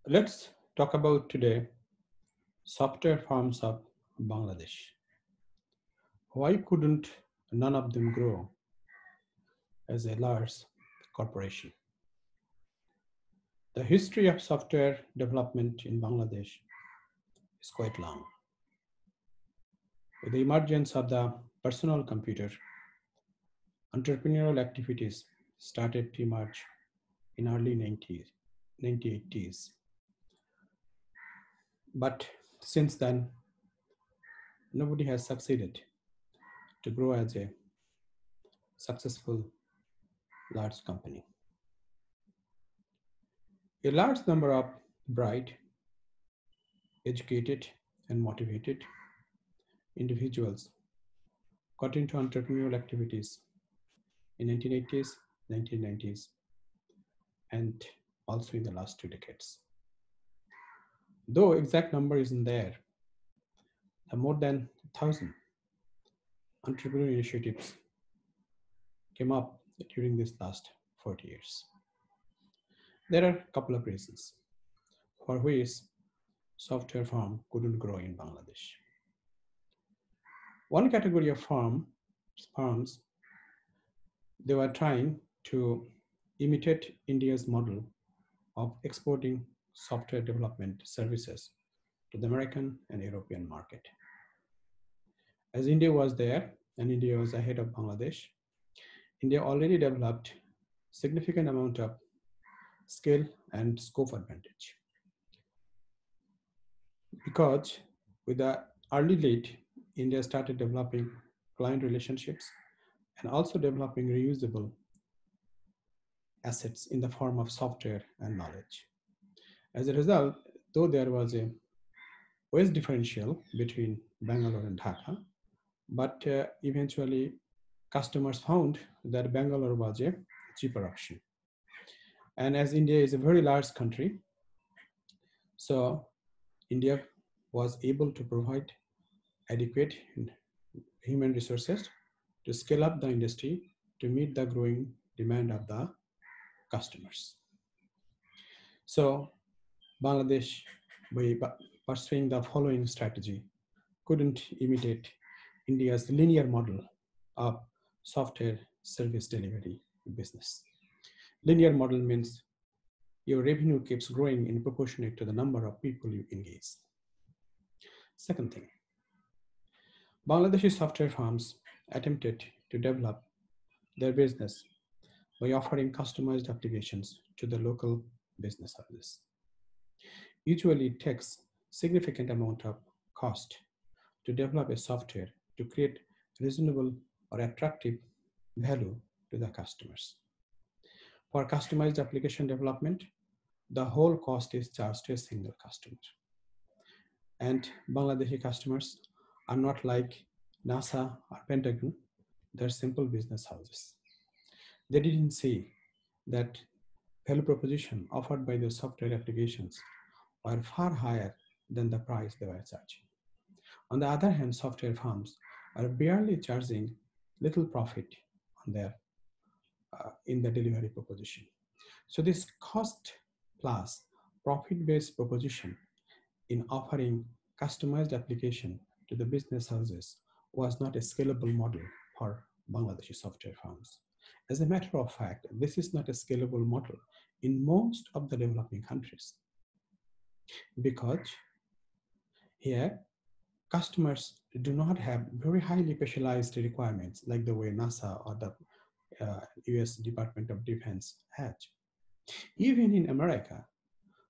Let's talk about today software farms of Bangladesh. Why couldn't none of them grow as a large corporation? The history of software development in Bangladesh is quite long. With the emergence of the personal computer, entrepreneurial activities started to emerge in early 1980s. But since then, nobody has succeeded to grow as a successful large company. A large number of bright, educated, and motivated individuals got into entrepreneurial activities in 1980s, 1990s, and also in the last 2 decades. Though exact number isn't there, the more than 1,000 entrepreneurial initiatives came up during this last 40 years. There are a couple of reasons for which software firm couldn't grow in Bangladesh. One category of firms, they were trying to imitate India's model of exporting software development services to the American and European market. As India was there and India was ahead of Bangladesh, India already developed significant amount of skill and scope advantage. Because with the early lead, India started developing client relationships and also developing reusable assets in the form of software and knowledge. As a result, though there was a wage differential between Bangalore and Dhaka, but eventually customers found that Bangalore was a cheaper option. And as India is a very large country, so India was able to provide adequate human resources to scale up the industry to meet the growing demand of the customers. So Bangladesh, by pursuing the following strategy, couldn't imitate India's linear model of software service delivery business. Linear model means your revenue keeps growing in proportionate to the number of people you engage. Second thing, Bangladeshi software firms attempted to develop their business by offering customized applications to the local business owners. Usually it takes significant amount of cost to develop a software to create reasonable or attractive value to the customers. For customized application development, the whole cost is charged to a single customer. And Bangladeshi customers are not like NASA or Pentagon, they're simple business houses. They didn't see that value proposition offered by the software applications were far higher than the price they were charging. On the other hand, software firms are barely charging little profit on their in the delivery proposition. So this cost plus profit-based proposition in offering customized application to the business houses was not a scalable model for Bangladeshi software firms. As a matter of fact, this is not a scalable model in most of the developing countries because here customers do not have very highly specialized requirements like the way NASA or the US Department of Defense has. Even in America,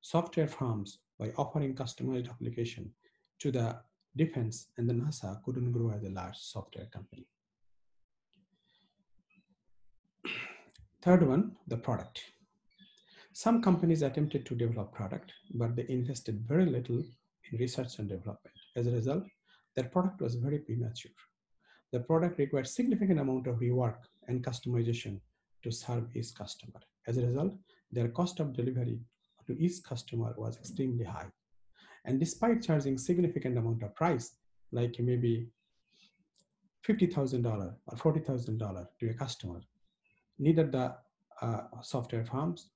software firms, by offering customized application to the defense and the NASA, couldn't grow as a large software company. Third one, the product. Some companies attempted to develop product, but they invested very little in research and development. As a result, their product was very premature. The product required significant amount of rework and customization to serve each customer. As a result, their cost of delivery to each customer was extremely high. And despite charging significant amount of price, like maybe $50,000 or $40,000 to a customer, neither the software firms,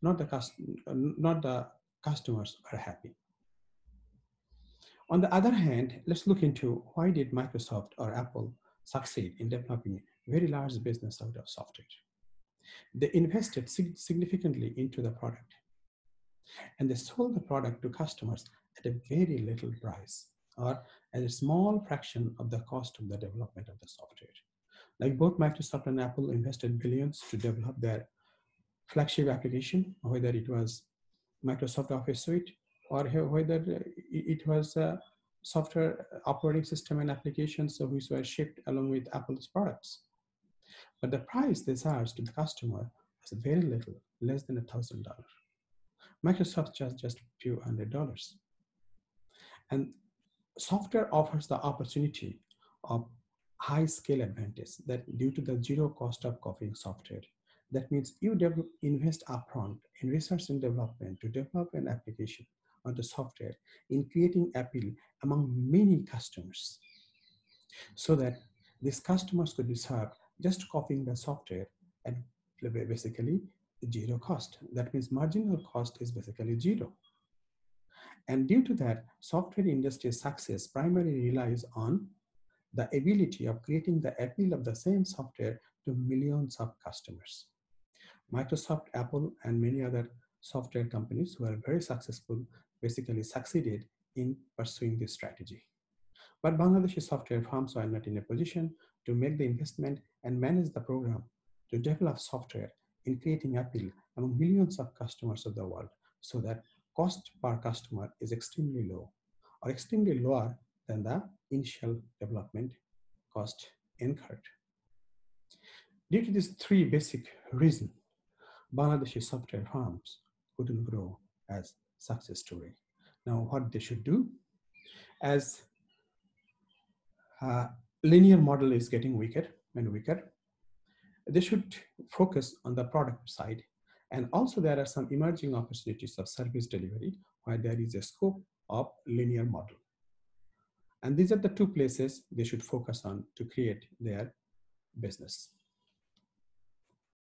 not the customers are happy. On the other hand, let's look into why did Microsoft or Apple succeed in developing very large business out of software. They invested significantly into the product and they sold the product to customers at a very little price or at a small fraction of the cost of the development of the software. Like both Microsoft and Apple invested billions to develop their flagship application, whether it was Microsoft Office Suite or whether it was a software operating system and applications which were shipped along with Apple's products. But the price they charged to the customer was very little, less than $1,000. Microsoft charged just a few $100s. And software offers the opportunity of high scale advantage that due to the zero cost of copying software. That means you invest upfront in research and development to develop an application or the software in creating appeal among many customers so that these customers could be served just copying the software at basically zero cost. That means marginal cost is basically zero. And due to that, software industry success primarily relies on the ability of creating the appeal of the same software to millions of customers. Microsoft, Apple, and many other software companies who are very successful basically succeeded in pursuing this strategy. But Bangladeshi software firms are not in a position to make the investment and manage the program to develop software in creating appeal among millions of customers of the world so that cost per customer is extremely low or extremely lower than the initial development cost incurred. Due to these three basic reasons, Bangladeshi software firms couldn't grow as success story. Now, what they should do, as linear model is getting weaker and weaker, they should focus on the product side. And also there are some emerging opportunities of service delivery where there is a scope of linear model. And these are the two places they should focus on to create their business.